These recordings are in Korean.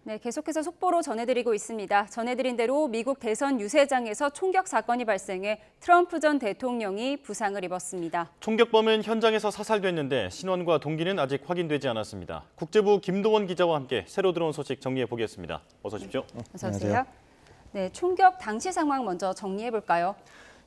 네, 계속해서 속보로 전해드리고 있습니다. 전해드린 대로 미국 대선 유세장에서 총격 사건이 발생해 트럼프 전 대통령이 부상을 입었습니다. 총격범은 현장에서 사살됐는데 신원과 동기는 아직 확인되지 않았습니다. 국제부 김동원 기자와 함께 새로 들어온 소식 정리해 보겠습니다. 어서 오십시오. 어서 오세요. 네, 총격 당시 상황 먼저 정리해 볼까요?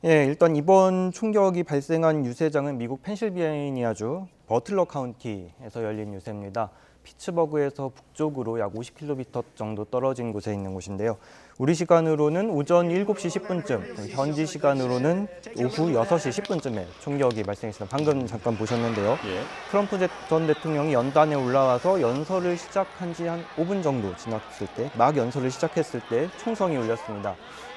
예, 일단 이번 총격이 발생한 유세장은 미국 펜실베이니아주 버틀러 카운티에서 열린 유세입니다. 피츠버그에서 북쪽으로 약 50km 정도 떨어진 곳에 있는 곳인데요. 우리 시간으로는 오전 7시 10분쯤, 현지 시간으로는 오후 6시 10분쯤에 총격이 발생했습니다. 방금 잠깐 보셨는데요. 예. 트럼프 전 대통령이 연단에 올라와서 연설을 시작한 지 한 5분 정도 지났을 때, 막 연설을 시작했을 때 총성이 울렸습니다.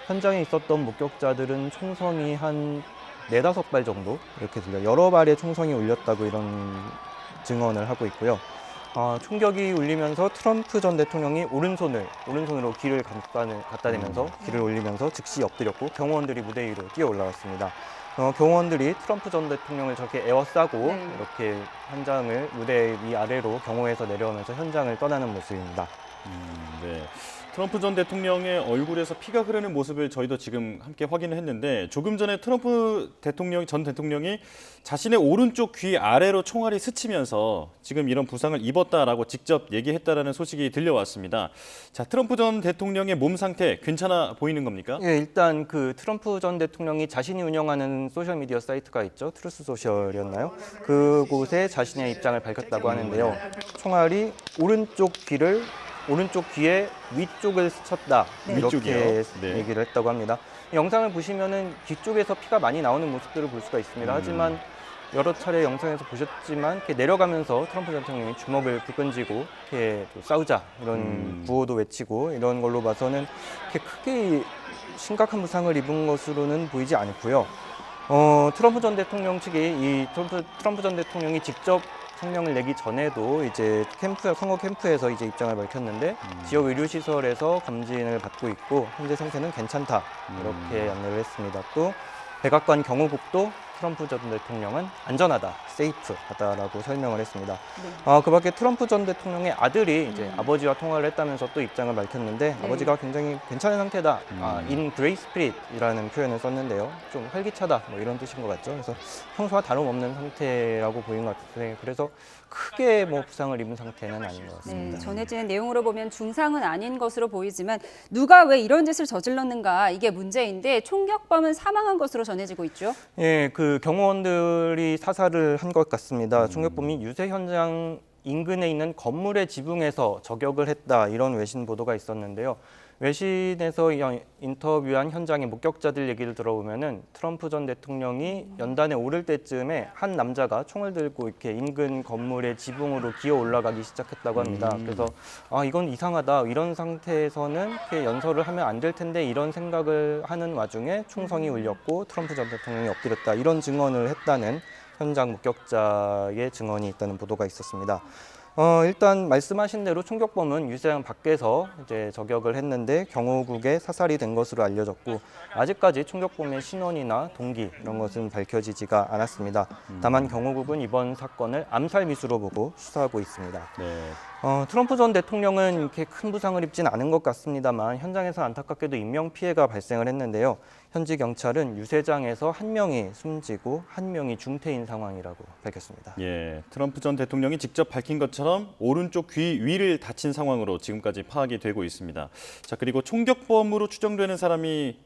현장에 있었던 목격자들은 총성이 한 4-5발 정도 이렇게 들려요. 여러 발의 총성이 울렸다고 이런 증언을 하고 있고요. 총격이 울리면서 트럼프 전 대통령이 오른손으로 귀를 갖다 대면서 귀를 올리면서 즉시 엎드렸고 경호원들이 무대 위로 뛰어 올라왔습니다. 경호원들이 트럼프 전 대통령을 저렇게 에워싸고 이렇게 현장을 무대 위 아래로 경호해서 내려오면서 현장을 떠나는 모습입니다. 네. 트럼프 전 대통령의 얼굴에서 피가 흐르는 모습을 저희도 지금 함께 확인을 했는데 조금 전에 트럼프 전 대통령이 자신의 오른쪽 귀 아래로 총알이 스치면서 지금 이런 부상을 입었다라고 직접 얘기했다라는 소식이 들려왔습니다. 자, 트럼프 전 대통령의 몸 상태 괜찮아 보이는 겁니까? 예, 일단 그 트럼프 전 대통령이 자신이 운영하는 소셜미디어 사이트가 있죠. 트루스 소셜이었나요? 그곳에 자신의 입장을 밝혔다고 하는데요. 총알이 오른쪽 귀의 위쪽을 스쳤다. 이렇게 얘기를 했다고 합니다. 영상을 보시면은 귀 쪽에서 피가 많이 나오는 모습들을 볼 수가 있습니다. 하지만 여러 차례 영상에서 보셨지만 이렇게 내려가면서 트럼프 대통령이 주먹을 불끈쥐고 이렇게 싸우자 이런 구호도 외치고 이런 걸로 봐서는 이렇게 크게 심각한 부상을 입은 것으로는 보이지 않고요. 트럼프 전 대통령 측이 트럼프 전 대통령이 직접 성명을 내기 전에도 이제 선거 캠프에서 이제 입장을 밝혔는데 지역 의료시설에서 검진을 받고 있고 현재 상태는 괜찮다 이렇게 안내를 했습니다. 또 백악관 경호국도 트럼프 전 대통령은 안전하다, 세이프하다라고 설명을 했습니다. 그 밖에 트럼프 전 대통령의 아들이 이제 아버지와 통화를 했다면서 또 입장을 밝혔는데 아버지가 굉장히 괜찮은 상태다, in great spirit이라는 표현을 썼는데요. 좀 활기차다, 뭐 이런 뜻인 것 같죠. 그래서 평소와 다름없는 상태라고 보이는 것 같아요. 그래서 크게 뭐 부상을 입은 상태는 아닌 것 같습니다. 네, 전해지는 내용으로 보면 중상은 아닌 것으로 보이지만 누가 왜 이런 짓을 저질렀는가 이게 문제인데 총격범은 사망한 것으로 전해지고 있죠. 예, 그 경호원들이 사살을 한 것 같습니다. 총격범이 유세 현장 인근에 있는 건물의 지붕에서 저격을 했다 이런 외신 보도가 있었는데요. 외신에서 인터뷰한 현장의 목격자들 얘기를 들어보면은 트럼프 전 대통령이 연단에 오를 때쯤에 한 남자가 총을 들고 이렇게 인근 건물의 지붕으로 기어 올라가기 시작했다고 합니다. 그래서 이건 이상하다. 이런 상태에서는 이렇게 연설을 하면 안 될 텐데 이런 생각을 하는 와중에 총성이 울렸고 트럼프 전 대통령이 엎드렸다. 이런 증언을 했다는 현장 목격자의 증언이 있다는 보도가 있었습니다. 일단 말씀하신 대로 총격범은 유세장 밖에서 이제 저격을 했는데 경호국에 사살이 된 것으로 알려졌고 아직까지 총격범의 신원이나 동기 이런 것은 밝혀지지가 않았습니다. 다만 경호국은 이번 사건을 암살 미수로 보고 수사하고 있습니다. 네. 트럼프 전 대통령은 이렇게 큰 부상을 입진 않은 것 같습니다만 현장에서 안타깝게도 인명피해가 발생을 했는데요. 현지 경찰은 유세장에서 한 명이 숨지고 한 명이 중태인 상황이라고 밝혔습니다. 예, 트럼프 전 대통령이 직접 밝힌 것처럼 오른쪽 귀 위를 다친 상황으로 지금까지 파악이 되고 있습니다. 자, 그리고 총격범으로 추정되는 사람이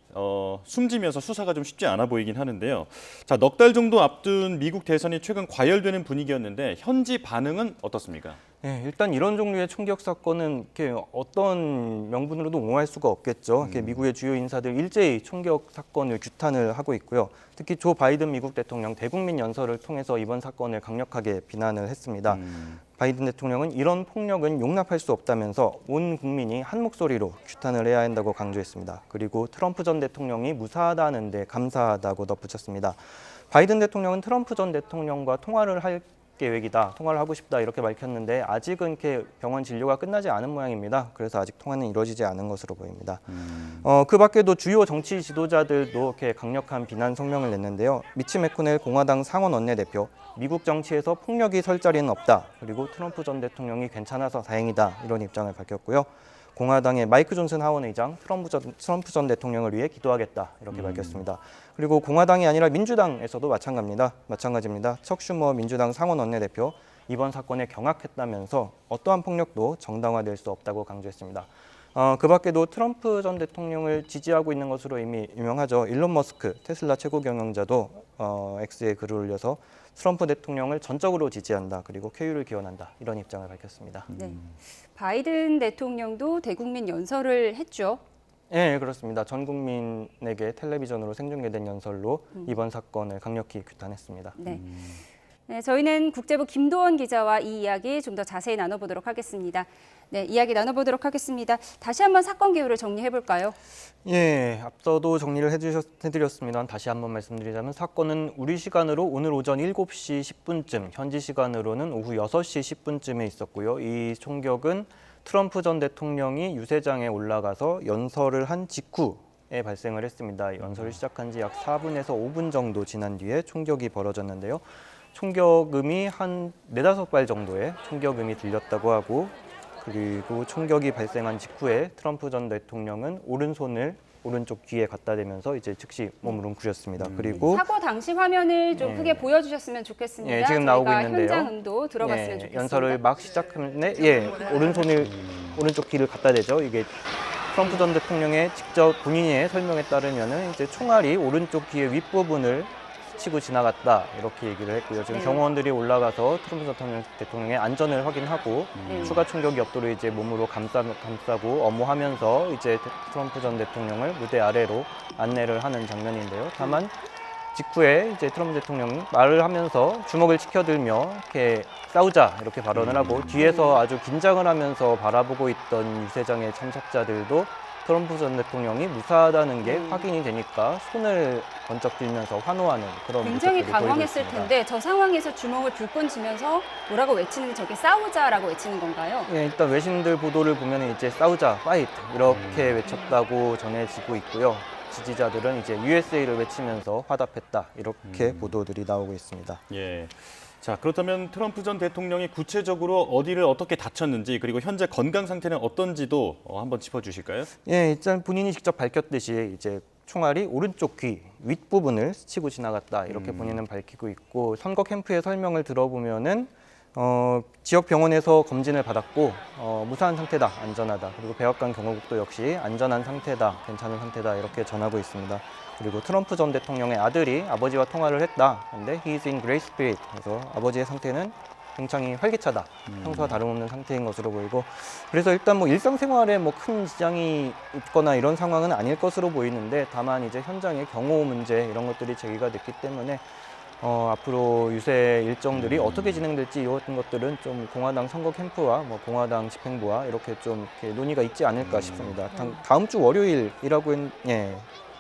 숨지면서 수사가 좀 쉽지 않아 보이긴 하는데요. 자, 넉 달 정도 앞둔 미국 대선이 최근 과열되는 분위기였는데 현지 반응은 어떻습니까? 네, 일단 이런 종류의 총격 사건은 이렇게 어떤 명분으로도 옹호할 수가 없겠죠. 이렇게 미국의 주요 인사들 일제히 총격 사건을 규탄을 하고 있고요. 특히 조 바이든 미국 대통령 대국민 연설을 통해서 이번 사건을 강력하게 비난을 했습니다. 바이든 대통령은 이런 폭력은 용납할 수 없다면서 온 국민이 한 목소리로 규탄을 해야 한다고 강조했습니다. 그리고 트럼프 전 대통령이 무사하다는 데 감사하다고 덧붙였습니다. 바이든 대통령은 트럼프 전 대통령과 통화를 할 계획이다, 통화를 하고 싶다 이렇게 밝혔는데 아직은 이렇게 병원 진료가 끝나지 않은 모양입니다. 그래서 아직 통화는 이루어지지 않은 것으로 보입니다. 그 밖에도 주요 정치 지도자들도 이렇게 강력한 비난 성명을 냈는데요. 미치 매코넬 공화당 상원 원내대표, 미국 정치에서 폭력이 설 자리는 없다. 그리고 트럼프 전 대통령이 괜찮아서 다행이다 이런 입장을 밝혔고요. 공화당의 마이크 존슨 하원 의장, 트럼프 전 대통령을 위해 기도하겠다 이렇게 밝혔습니다. 그리고 공화당이 아니라 민주당에서도 마찬가지입니다. 척 슈머 민주당 상원 원내대표 이번 사건에 경악했다면서 어떠한 폭력도 정당화될 수 없다고 강조했습니다. 그 밖에도 트럼프 전 대통령을 지지하고 있는 것으로 이미 유명하죠. 일론 머스크 테슬라 최고 경영자도 X에 글을 올려서 트럼프 대통령을 전적으로 지지한다. 그리고 쾌유를 기원한다. 이런 입장을 밝혔습니다. 네. 바이든 대통령도 대국민 연설을 했죠. 네, 그렇습니다. 전 국민에게 텔레비전으로 생중계된 연설로 이번 사건을 강력히 규탄했습니다. 네. 네, 저희는 국제부 김도원 기자와 이 이야기 좀 더 자세히 나눠보도록 하겠습니다. 네, 이야기 나눠보도록 하겠습니다. 다시 한번 사건 개요를 정리해 볼까요? 예, 앞서도 정리를 해드렸습니다. 다시 한번 말씀드리자면 사건은 우리 시간으로 오늘 오전 7시 10분쯤, 현지 시간으로는 오후 6시 10분쯤에 있었고요. 이 총격은 트럼프 전 대통령이 유세장에 올라가서 연설을 한 직후에 발생을 했습니다. 연설을 시작한 지 약 4분에서 5분 정도 지난 뒤에 총격이 벌어졌는데요. 총격음이 한 4-5발 정도의 총격음이 들렸다고 하고 그리고 총격이 발생한 직후에 트럼프 전 대통령은 오른손을 오른쪽 귀에 갖다 대면서 이제 즉시 몸을 웅크렸습니다. 그리고 사고 당시 화면을 좀 크게 보여주셨으면 좋겠습니다. 예, 지금 나오고 저희가 있는데요. 현장음도 들어봤으면 좋겠습니다. 연설을 막 시작했는데 오른쪽 귀를 갖다 대죠. 이게 트럼프 전 대통령의 직접 본인의 설명에 따르면은 이제 총알이 오른쪽 귀의 윗부분을 스치고 지나갔다 이렇게 얘기를 했고요. 지금 네. 경호원들이 올라가서 트럼프 전 대통령의 안전을 확인하고 추가 충격이 없도록 이제 몸으로 감싸고 엄호하면서 이제 트럼프 전 대통령을 무대 아래로 안내를 하는 장면인데요. 다만 직후에 이제 트럼프 대통령이 말을 하면서 주먹을 치켜들며 이렇게 싸우자 이렇게 발언을 하고 뒤에서 아주 긴장을 하면서 바라보고 있던 유세장의 참석자들도 트럼프 전 대통령이 무사하다는 게 확인이 되니까 손을 번쩍 들면서 환호하는 그런 굉장히 모습들이 보이고 당황했을 있습니다. 텐데 저 상황에서 주먹을 불끈 쥐면서 뭐라고 외치는데 저게 싸우자라고 외치는 건가요? 예, 일단 외신들 보도를 보면 이제 싸우자, 파이트 이렇게 외쳤다고 전해지고 있고요. 지지자들은 이제 USA를 외치면서 화답했다 이렇게 보도들이 나오고 있습니다. 예. 자, 그렇다면 트럼프 전 대통령이 구체적으로 어디를 어떻게 다쳤는지 그리고 현재 건강 상태는 어떤지도 한번 짚어주실까요? 예, 일단 본인이 직접 밝혔듯이 이제 총알이 오른쪽 귀 윗부분을 스치고 지나갔다 이렇게 본인은 밝히고 있고 선거 캠프의 설명을 들어보면은 지역 병원에서 검진을 받았고 무사한 상태다, 안전하다. 그리고 백악관 경호국도 역시 안전한 상태다, 괜찮은 상태다 이렇게 전하고 있습니다. 그리고 트럼프 전 대통령의 아들이 아버지와 통화를 했다. 근데 he's in great spirit. 그래서 아버지의 상태는 굉장히 활기차다. 평소와 다름없는 상태인 것으로 보이고 그래서 일단 뭐 일상생활에 뭐 큰 지장이 있거나 이런 상황은 아닐 것으로 보이는데 다만 이제 현장의 경호 문제 이런 것들이 제기가 됐기 때문에 앞으로 유세 일정들이 어떻게 진행될지 이런 것들은 좀 공화당 선거 캠프와 뭐 공화당 집행부와 이렇게 좀 이렇게 논의가 있지 않을까 싶습니다. 다음 주 월요일이라고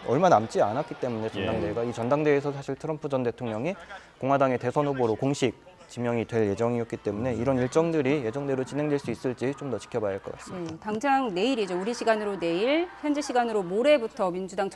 얼마 남지 않았기 때문에 전당대회가 이 전당대회에서 사실 트럼프 전 대통령이 공화당의 대선 후보로 공식 지명이 될 예정이었기 때문에 이런 일정들이 예정대로 진행될 수 있을지 좀 더 지켜봐야 할 것 같습니다. 당장 내일이죠. 우리 시간으로 내일, 현지 시간으로 모레부터 민주당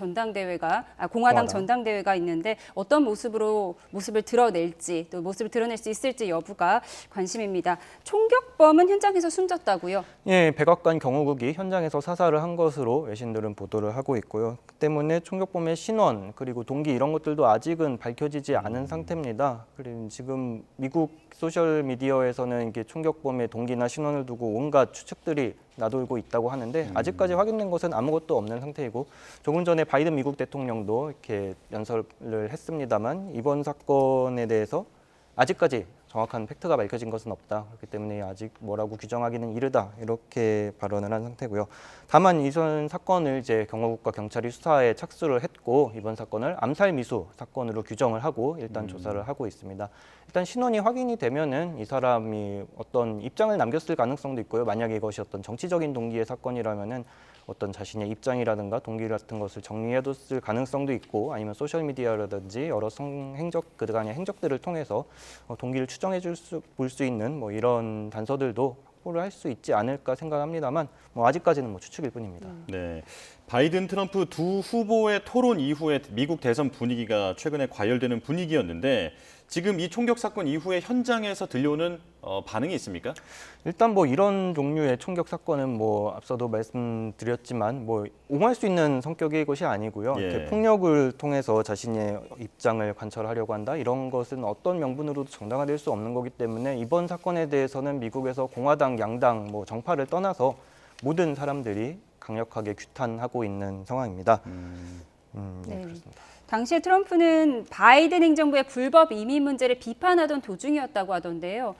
공화당 전당대회가 있는데 어떤 모습을 드러낼지 또 모습을 드러낼 수 있을지 여부가 관심입니다. 총격범은 현장에서 숨졌다고요? 예, 백악관 경호국이 현장에서 사살을 한 것으로 외신들은 보도를 하고 있고요. 그 때문에 총격범의 신원 그리고 동기 이런 것들도 아직은 밝혀지지 않은 상태입니다. 그리고 지금 미국 소셜 미디어에서는 이게 총격범의 동기나 신원을 두고 온갖 추측들이 나돌고 있다고 하는데 아직까지 확인된 것은 아무것도 없는 상태이고 조금 전에 바이든 미국 대통령도 이렇게 연설을 했습니다만 이번 사건에 대해서 아직까지 정확한 팩트가 밝혀진 것은 없다. 그렇기 때문에 아직 뭐라고 규정하기는 이르다. 이렇게 발언을 한 상태고요. 다만 이전 사건을 이제 경호국과 경찰이 수사에 착수를 했고 이번 사건을 암살 미수 사건으로 규정을 하고 일단 조사를 하고 있습니다. 일단 신원이 확인이 되면은 이 사람이 어떤 입장을 남겼을 가능성도 있고요. 만약에 이것이 어떤 정치적인 동기의 사건이라면은 어떤 자신의 입장이라든가 동기 같은 것을 정리해뒀을 가능성도 있고 아니면 소셜미디어라든지 여러 그간의 행적들을 통해서 동기를 추정해 볼 수 있는 뭐 이런 단서들도 확보를 할 수 있지 않을까 생각합니다만 뭐 아직까지는 뭐 추측일 뿐입니다. 네, 바이든 트럼프 두 후보의 토론 이후에 미국 대선 분위기가 최근에 과열되는 분위기였는데 지금 이 총격 사건 이후에 현장에서 들려오는 반응이 있습니까? 일단 뭐 이런 종류의 총격 사건은 뭐 앞서도 말씀드렸지만 뭐 옹호할 수 있는 성격의 것이 아니고요. 예. 이렇게 폭력을 통해서 자신의 입장을 관철하려고 한다 이런 것은 어떤 명분으로도 정당화될 수 없는 거기 때문에 이번 사건에 대해서는 미국에서 공화당, 양당, 뭐 정파를 떠나서 모든 사람들이 강력하게 규탄하고 있는 상황입니다. 네, 네. 그렇습니다. 당시에 트럼프는 바이든 행정부의 불법 이민 문제를 비판하던 도중이었다고 하던데요.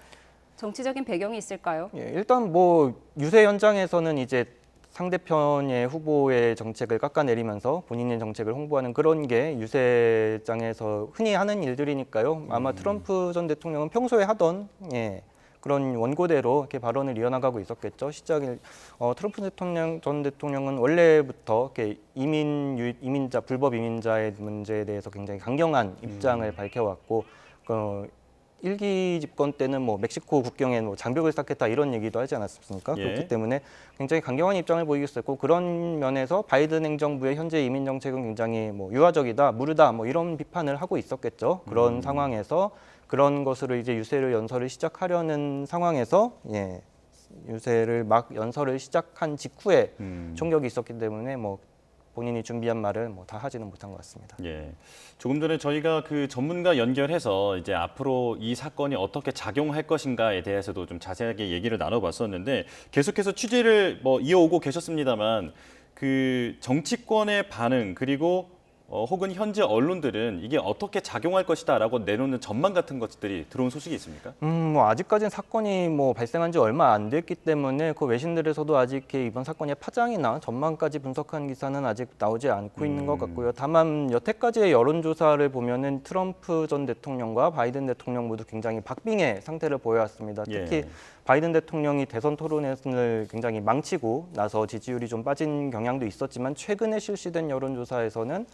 정치적인 배경이 있을까요? 예, 일단 뭐 유세 현장에서는 이제 상대편의 후보의 정책을 깎아내리면서 본인의 정책을 홍보하는 그런 게 유세장에서 흔히 하는 일들이니까요. 아마 트럼프 전 대통령은 평소에 하던 그런 원고대로 이렇게 발언을 이어나가고 있었겠죠. 트럼프 전 대통령은 원래부터 이렇게 이민자, 불법 이민자의 문제에 대해서 굉장히 강경한 입장을 밝혀왔고, 일기 집권 때는 뭐 멕시코 국경에 뭐 장벽을 쌓겠다 이런 얘기도 하지 않았습니까? 예. 그렇기 때문에 굉장히 강경한 입장을 보이겠었고 그런 면에서 바이든 행정부의 현재 이민 정책은 굉장히 뭐 유화적이다, 무르다 뭐 이런 비판을 하고 있었겠죠. 그런 상황에서 그런 것으로 이제 유세를 연설을 시작하려는 상황에서 유세를 막 연설을 시작한 직후에 총격이 있었기 때문에 뭐 본인이 준비한 말을 뭐 다 하지는 못한 것 같습니다. 예. 조금 전에 저희가 그 전문가 연결해서 이제 앞으로 이 사건이 어떻게 작용할 것인가에 대해서도 좀 자세하게 얘기를 나눠봤었는데 계속해서 취재를 뭐 이어오고 계셨습니다만 그 정치권의 반응 그리고 혹은 현재 언론들은 이게 어떻게 작용할 것이다라고 내놓는 전망 같은 것들이 들어온 소식이 있습니까? 뭐 아직까지는 사건이 뭐 발생한 지 얼마 안 됐기 때문에 그 외신들에서도 아직 이렇게 이번 사건의 파장이나 전망까지 분석한 기사는 아직 나오지 않고 있는 것 같고요. 다만 여태까지의 여론조사를 보면은 트럼프 전 대통령과 바이든 대통령 모두 굉장히 박빙의 상태를 보여왔습니다. 특히 예. 바이든 대통령이 대선 토론회를 굉장히 망치고 나서 지지율이 좀 빠진 경향도 있었지만 최근에 실시된 여론조사에서는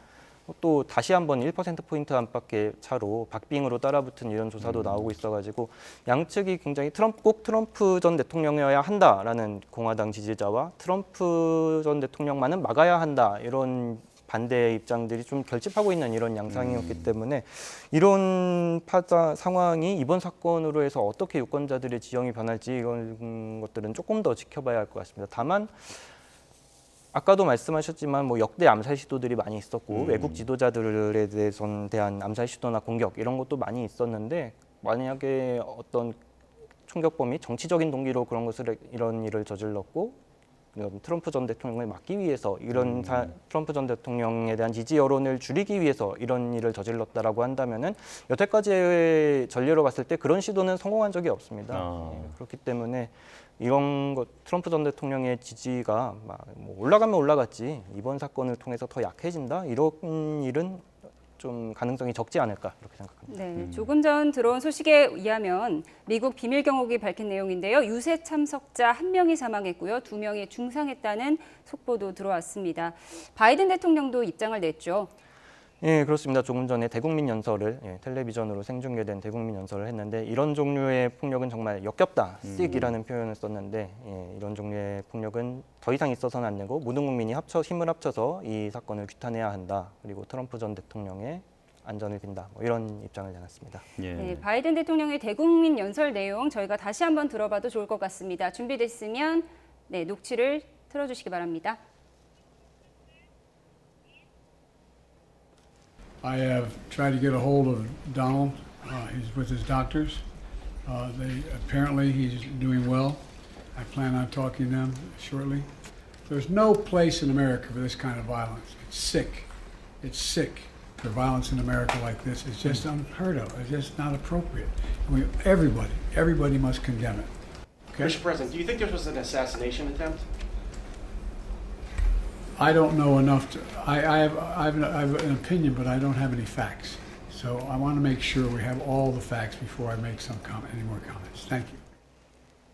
또 다시 한번 1%포인트 안팎의 차로 박빙으로 따라붙은 이런 조사도 나오고 있어가지고 양측이 굉장히 꼭 트럼프 전 대통령이어야 한다라는 공화당 지지자와 트럼프 전 대통령만은 막아야 한다 이런 반대의 입장들이 좀 결집하고 있는 이런 양상이었기 때문에 이런 상황이 이번 사건으로 해서 어떻게 유권자들의 지형이 변할지 이런 것들은 조금 더 지켜봐야 할 것 같습니다. 다만 아까도 말씀하셨지만 뭐 역대 암살 시도들이 많이 있었고 외국 지도자들에 대한 암살 시도나 공격 이런 것도 많이 있었는데 만약에 어떤 총격범이 정치적인 동기로 이런 일을 저질렀고 트럼프 전 대통령을 막기 위해서 트럼프 전 대통령에 대한 지지 여론을 줄이기 위해서 이런 일을 저질렀다라고 한다면은 여태까지의 전례로 봤을 때 그런 시도는 성공한 적이 없습니다. 그렇기 때문에 트럼프 전 대통령의 지지가 뭐 올라가면 올라갔지 이번 사건을 통해서 더 약해진다 이런 일은 좀 가능성이 적지 않을까 이렇게 생각합니다. 네, 조금 전 들어온 소식에 의하면 미국 비밀 경호국이 밝힌 내용인데요. 유세 참석자 1명이 사망했고요. 2명이 중상했다는 속보도 들어왔습니다. 바이든 대통령도 입장을 냈죠. 예, 그렇습니다. 조금 전에 대국민 연설을 텔레비전으로 생중계된 대국민 연설을 했는데 이런 종류의 폭력은 정말 역겹다, sick이라는 표현을 썼는데 이런 종류의 폭력은 더 이상 있어서는 안 되고 모든 국민이 힘을 합쳐서 이 사건을 규탄해야 한다. 그리고 트럼프 전 대통령의 안전을 빈다. 뭐 이런 입장을 내놨습니다. 예. 네, 바이든 대통령의 대국민 연설 내용 저희가 다시 한번 들어봐도 좋을 것 같습니다. 준비됐으면 녹취를 틀어주시기 바랍니다. I have tried to get a hold of Donald. He's with his doctors. Apparently he's doing well. I plan on talking to them shortly. There's no place in America for this kind of violence. It's sick. It's sick for violence in America like this. It's just unheard of. It's just not appropriate. Everybody must condemn it. Okay? Mr. President, do you think this was an assassination attempt? I don't know enough to. I have an opinion, but I don't have any facts. So I want to make sure we have all the facts before I make any more comments. Thank you.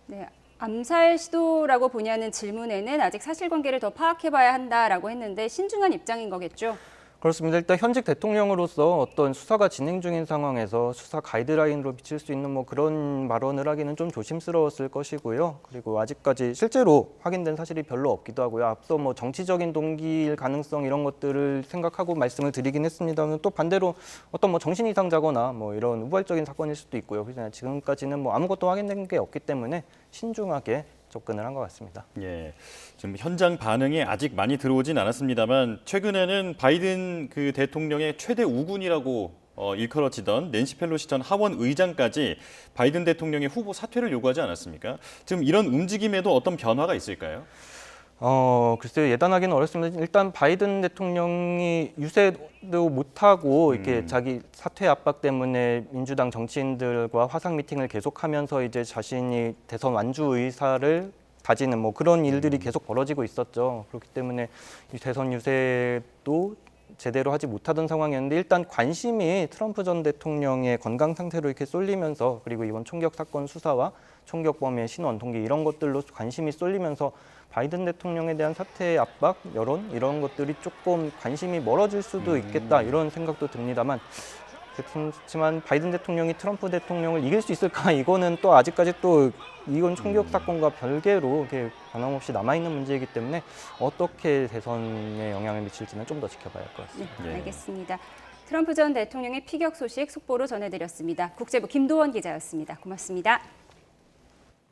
네, 암살 시도라고 보냐는 질문에는 아직 사실관계를 더 파악해봐야 한다라고 했는데 신중한 입장인 거겠죠? 그렇습니다. 일단 현직 대통령으로서 어떤 수사가 진행 중인 상황에서 수사 가이드라인으로 비칠 수 있는 뭐 그런 발언을 하기는 좀 조심스러웠을 것이고요. 그리고 아직까지 실제로 확인된 사실이 별로 없기도 하고요. 앞서 뭐 정치적인 동기일 가능성 이런 것들을 생각하고 말씀을 드리긴 했습니다만 또 반대로 어떤 뭐 정신 이상자거나 뭐 이런 우발적인 사건일 수도 있고요. 그래서 지금까지는 뭐 아무것도 확인된 게 없기 때문에 신중하게 접근을 한 것 같습니다. 예, 지금 현장 반응이 아직 많이 들어오진 않았습니다만 최근에는 바이든 그 대통령의 최대 우군이라고 일컬어지던 낸시 펠로시 전 하원 의장까지 바이든 대통령의 후보 사퇴를 요구하지 않았습니까? 지금 이런 움직임에도 어떤 변화가 있을까요? 글쎄요, 예단하기는 어렵습니다. 일단 바이든 대통령이 유세도 못하고 이렇게 자기 사퇴 압박 때문에 민주당 정치인들과 화상 미팅을 계속하면서 이제 자신이 대선 완주 의사를 다지는 뭐 그런 일들이 계속 벌어지고 있었죠. 그렇기 때문에 이 대선 유세도 제대로 하지 못하던 상황이었는데 일단 관심이 트럼프 전 대통령의 건강 상태로 이렇게 쏠리면서 그리고 이번 총격 사건 수사와 총격범의 신원, 동기 이런 것들로 관심이 쏠리면서 바이든 대통령에 대한 사퇴 압박, 여론 이런 것들이 조금 관심이 멀어질 수도 있겠다 이런 생각도 듭니다만 그렇지만 바이든 대통령이 트럼프 대통령을 이길 수 있을까 이거는 또 아직까지 또 이건 총격 사건과 별개로 이렇게 변함없이 남아있는 문제이기 때문에 어떻게 대선에 영향을 미칠지는 좀 더 지켜봐야 할 것 같습니다. 네, 알겠습니다. 트럼프 전 대통령의 피격 소식 속보로 전해드렸습니다. 국제부 김도원 기자였습니다. 고맙습니다.